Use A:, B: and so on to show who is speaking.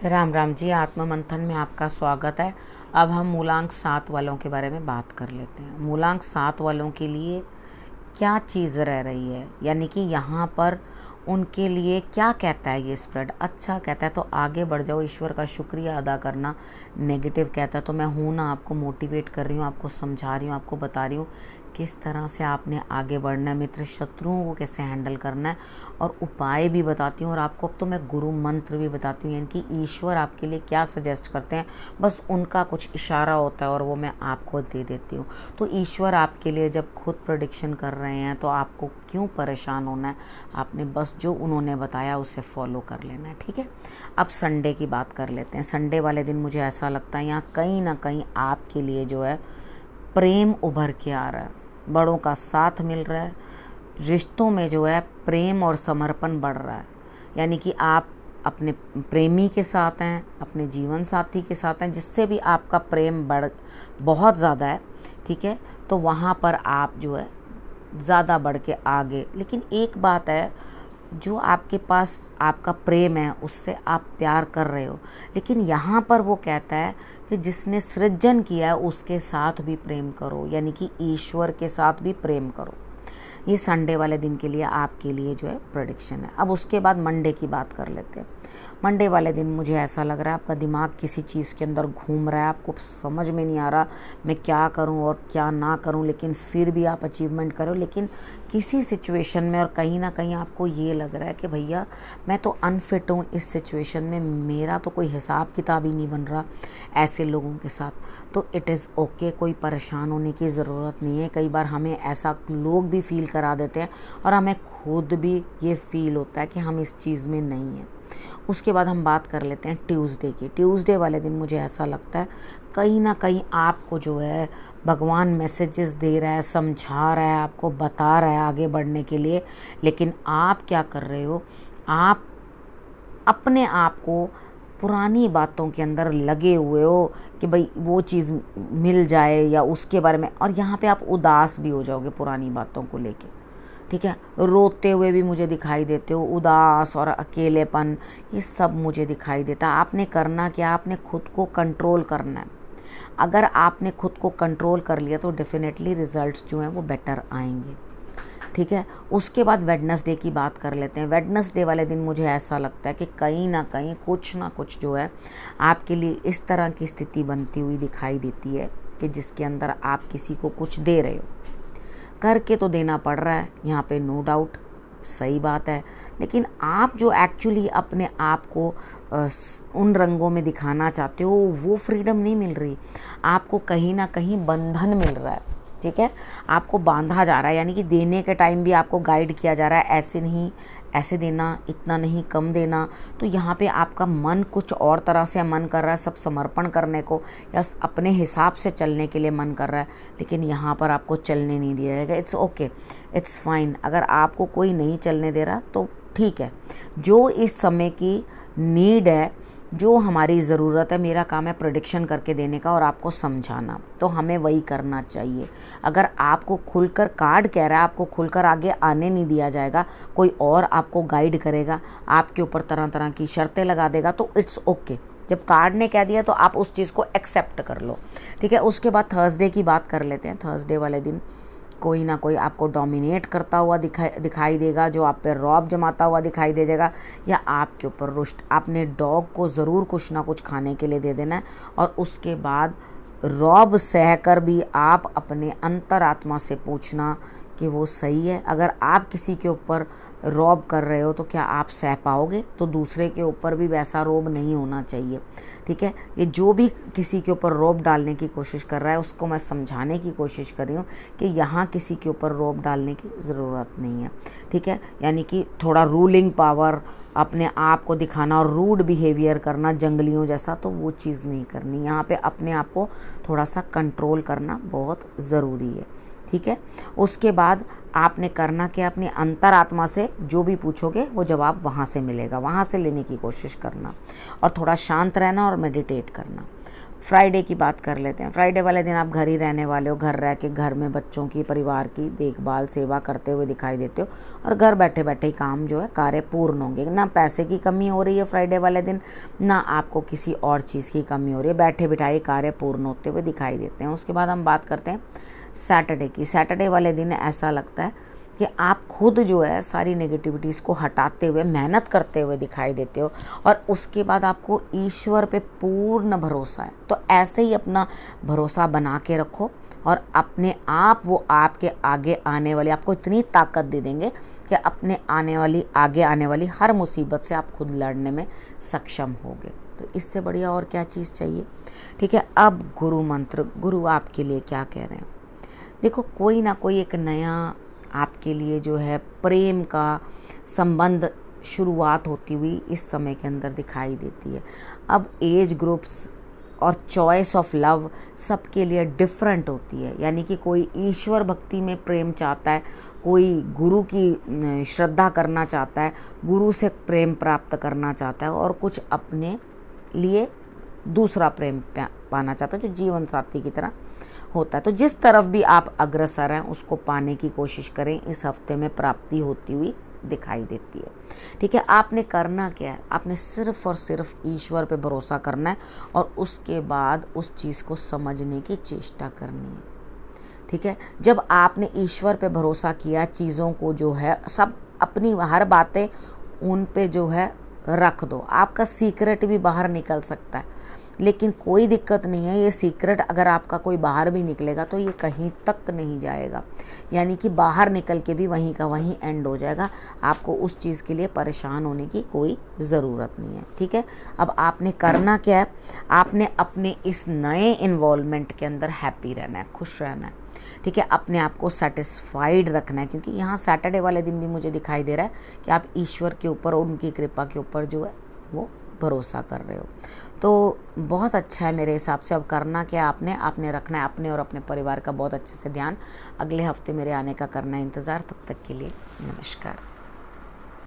A: राम राम जी। आत्म मंथन में आपका स्वागत है। अब हम मूलांक 7 वालों के बारे में बात कर लेते हैं। मूलांक 7 वालों के लिए क्या चीज़ रह रही है, यानी कि यहाँ पर उनके लिए क्या कहता है ये स्प्रेड। अच्छा कहता है तो आगे बढ़ जाओ, ईश्वर का शुक्रिया अदा करना। नेगेटिव कहता है तो मैं हूँ ना, आपको मोटिवेट कर रही हूँ, आपको समझा रही हूँ, आपको बता रही हूँ किस तरह से आपने आगे बढ़ना है, मित्र शत्रुओं को कैसे हैंडल करना है, और उपाय भी बताती हूँ। और आपको अब तो मैं गुरु मंत्र भी बताती हूँ, यानी कि ईश्वर आपके लिए क्या सजेस्ट करते हैं, बस उनका कुछ इशारा होता है और वो मैं आपको दे देती हूँ। तो ईश्वर आपके लिए जब खुद प्रेडिक्शन कर रहे हैं तो आपको क्यों परेशान होना है, आपने बस जो उन्होंने बताया उसे फॉलो कर लेना है। ठीक है, अब संडे की बात कर लेते हैं। संडे वाले दिन मुझे ऐसा लगता है यहाँ कहीं ना कहीं आपके लिए जो है प्रेम उभर के आ रहा है, बड़ों का साथ मिल रहा है, रिश्तों में जो है प्रेम और समर्पण बढ़ रहा है। यानी कि आप अपने प्रेमी के साथ हैं, अपने जीवन साथी के साथ हैं, जिससे भी आपका प्रेम बहुत ज़्यादा है। ठीक है, तो वहाँ पर आप जो है ज़्यादा बढ़ के आगे। लेकिन एक बात है, जो आपके पास आपका प्रेम है उससे आप प्यार कर रहे हो, लेकिन यहाँ पर वो कहता है कि जिसने सृजन किया है उसके साथ भी प्रेम करो, यानी कि ईश्वर के साथ भी प्रेम करो। ये संडे वाले दिन के लिए आपके लिए जो है प्रेडिक्शन है। अब उसके बाद मंडे की बात कर लेते हैं। मंडे वाले दिन मुझे ऐसा लग रहा है आपका दिमाग किसी चीज़ के अंदर घूम रहा है, आपको समझ में नहीं आ रहा मैं क्या करूं और क्या ना करूं, लेकिन फिर भी आप अचीवमेंट करो। लेकिन किसी सिचुएशन में और कहीं ना कहीं आपको ये लग रहा है कि भैया मैं तो अनफिट हूँ इस सिचुएशन में, मेरा तो कोई हिसाब किताब ही नहीं बन रहा ऐसे लोगों के साथ। तो इट इज़ ओके, कोई परेशान होने की ज़रूरत नहीं है। कई बार हमें ऐसा लोग भी फील करा देते हैं और हमें खुद भी ये फील होता है कि हम इस चीज़ में नहीं हैं। उसके बाद हम बात कर लेते हैं ट्यूसडे की। ट्यूसडे वाले दिन मुझे ऐसा लगता है कहीं ना कहीं आपको जो है भगवान मैसेजेस दे रहा है, समझा रहा है, आपको बता रहा है आगे बढ़ने के लिए। लेकिन आप क्या कर रहे हो, आप अपने आप को पुरानी बातों के अंदर लगे हुए हो कि भाई वो चीज़ मिल जाए या उसके बारे में, और यहाँ पे आप उदास भी हो जाओगे पुरानी बातों को लेके। ठीक है, रोते हुए भी मुझे दिखाई देते हो, उदास और अकेलेपन ये सब मुझे दिखाई देता है। आपने करना क्या, आपने खुद को कंट्रोल करना है। अगर आपने खुद को कंट्रोल कर लिया तो डेफिनेटली रिजल्ट्स जो हैं वो बेटर आएंगे। ठीक है, उसके बाद वेडनेसडे की बात कर लेते हैं। वेडनेसडे वाले दिन मुझे ऐसा लगता है कि कहीं ना कुछ जो है आपके लिए इस तरह की स्थिति बनती हुई दिखाई देती है कि जिसके अंदर आप किसी को कुछ दे रहे हो, करके तो देना पड़ रहा है, यहाँ पे नो डाउट सही बात है। लेकिन आप जो एक्चुअली अपने आप को उन रंगों में दिखाना चाहते हो वो फ्रीडम नहीं मिल रही, आपको कहीं ना कहीं बंधन मिल रहा है। ठीक है, आपको बांधा जा रहा है, यानी कि देने के टाइम भी आपको गाइड किया जा रहा है, ऐसे नहीं ऐसे देना, इतना नहीं कम देना। तो यहाँ पे आपका मन कुछ और तरह से मन कर रहा है सब समर्पण करने को, या अपने हिसाब से चलने के लिए मन कर रहा है, लेकिन यहाँ पर आपको चलने नहीं दिया जाएगा। It's okay, it's fine. अगर आपको कोई नहीं चलने दे रहा तो ठीक है, जो इस समय की नीड है, जो हमारी ज़रूरत है, मेरा काम है प्रेडिक्शन करके देने का और आपको समझाना, तो हमें वही करना चाहिए। अगर आपको खुलकर कार्ड कह रहा है, आपको खुलकर आगे आने नहीं दिया जाएगा, कोई और आपको गाइड करेगा, आपके ऊपर तरह तरह की शर्तें लगा देगा, तो इट्स ओके। जब कार्ड ने कह दिया तो आप उस चीज़ को एक्सेप्ट कर लो। ठीक है, उसके बाद थर्सडे की बात कर लेते हैं। थर्सडे वाले दिन कोई ना कोई आपको डोमिनेट करता हुआ दिखाई देगा, जो आप पे रौब जमाता हुआ दिखाई दे जाएगा, या आपके ऊपर रुष्ट। आपने डॉग को ज़रूर कुछ ना कुछ खाने के लिए दे देना है, और उसके बाद रौब सहकर भी आप अपने अंतरात्मा से पूछना कि वो सही है। अगर आप किसी के ऊपर रौब कर रहे हो तो क्या आप सह पाओगे, तो दूसरे के ऊपर भी वैसा रौब नहीं होना चाहिए। ठीक है, ये जो भी किसी के ऊपर रौब डालने की कोशिश कर रहा है उसको मैं समझाने की कोशिश कर रही हूँ कि यहाँ किसी के ऊपर रौब डालने की ज़रूरत नहीं है। ठीक है, यानी कि थोड़ा रूलिंग पावर, अपने आप को दिखाना और रूड बिहेवियर करना जंगलियों जैसा, तो वो चीज़ नहीं करनी। यहाँ पे अपने आप को थोड़ा सा कंट्रोल करना बहुत ज़रूरी है। ठीक है। उसके बाद आपने करना क्या, अपनी अंतरात्मा से जो भी पूछोगे वो जवाब वहाँ से मिलेगा, वहाँ से लेने की कोशिश करना और थोड़ा शांत रहना और मेडिटेट करना। फ्राइडे की बात कर लेते हैं। फ्राइडे वाले दिन आप घर ही रहने वाले हो, घर रह के घर में बच्चों की, परिवार की देखभाल सेवा करते हुए दिखाई देते हो और घर बैठे बैठे ही काम जो है कार्य पूर्ण होंगे। ना पैसे की कमी हो रही है फ्राइडे वाले दिन, ना आपको किसी और चीज़ की कमी हो रही है, बैठे बिठाए कार्य पूर्ण होते हुए दिखाई देते हैं। उसके बाद हम बात करते हैं सैटरडे की। सैटरडे वाले दिन ऐसा लगता है कि आप खुद जो है सारी नेगेटिविटीज़ को हटाते हुए मेहनत करते हुए दिखाई देते हो और उसके बाद आपको ईश्वर पे पूर्ण भरोसा है। तो ऐसे ही अपना भरोसा बना के रखो और अपने आप वो आपके आगे आने वाली, आपको इतनी ताकत दे देंगे कि अपने आगे आने वाली हर मुसीबत से आप खुद लड़ने में सक्षम होगे। तो इससे बढ़िया और क्या चीज़ चाहिए। ठीक है, अब गुरु मंत्र, गुरु आपके लिए क्या कह रहे हैं। देखो, कोई ना कोई एक नया आपके लिए जो है प्रेम का संबंध शुरुआत होती हुई इस समय के अंदर दिखाई देती है। अब एज ग्रुप्स और चॉइस ऑफ लव सबके लिए डिफरेंट होती है, यानी कि कोई ईश्वर भक्ति में प्रेम चाहता है, कोई गुरु की श्रद्धा करना चाहता है, गुरु से प्रेम प्राप्त करना चाहता है और कुछ अपने लिए दूसरा प्रेम पाना चाहता है जो जीवन साथी की तरह होता है। तो जिस तरफ भी आप अग्रसर हैं उसको पाने की कोशिश करें, इस हफ्ते में प्राप्ति होती हुई दिखाई देती है। ठीक है, आपने करना क्या है, आपने सिर्फ और सिर्फ ईश्वर पे भरोसा करना है और उसके बाद उस चीज़ को समझने की चेष्टा करनी है। ठीक है, जब आपने ईश्वर पे भरोसा किया, चीज़ों को जो है सब अपनी हर बातें उन पे जो है रख दो। आपका सीक्रेट भी बाहर निकल सकता है, लेकिन कोई दिक्कत नहीं है। ये सीक्रेट अगर आपका कोई बाहर भी निकलेगा तो ये कहीं तक नहीं जाएगा, यानी कि बाहर निकल के भी वहीं का वहीं एंड हो जाएगा। आपको उस चीज़ के लिए परेशान होने की कोई ज़रूरत नहीं है। ठीक है, अब आपने करना क्या है, आपने अपने इस नए इन्वॉल्वमेंट के अंदर हैप्पी रहना है, खुश रहना है। ठीक है, अपने आप को सेटिस्फाइड रखना है, क्योंकि यहाँ सैटरडे वाले दिन भी मुझे दिखाई दे रहा है कि आप ईश्वर के ऊपर और उनकी कृपा के ऊपर जो है वो भरोसा कर रहे हो। तो बहुत अच्छा है मेरे हिसाब से। अब करना क्या, आपने रखना है अपने और अपने परिवार का बहुत अच्छे से ध्यान। अगले हफ्ते मेरे आने का करना है इंतज़ार। तब तक के लिए नमस्कार।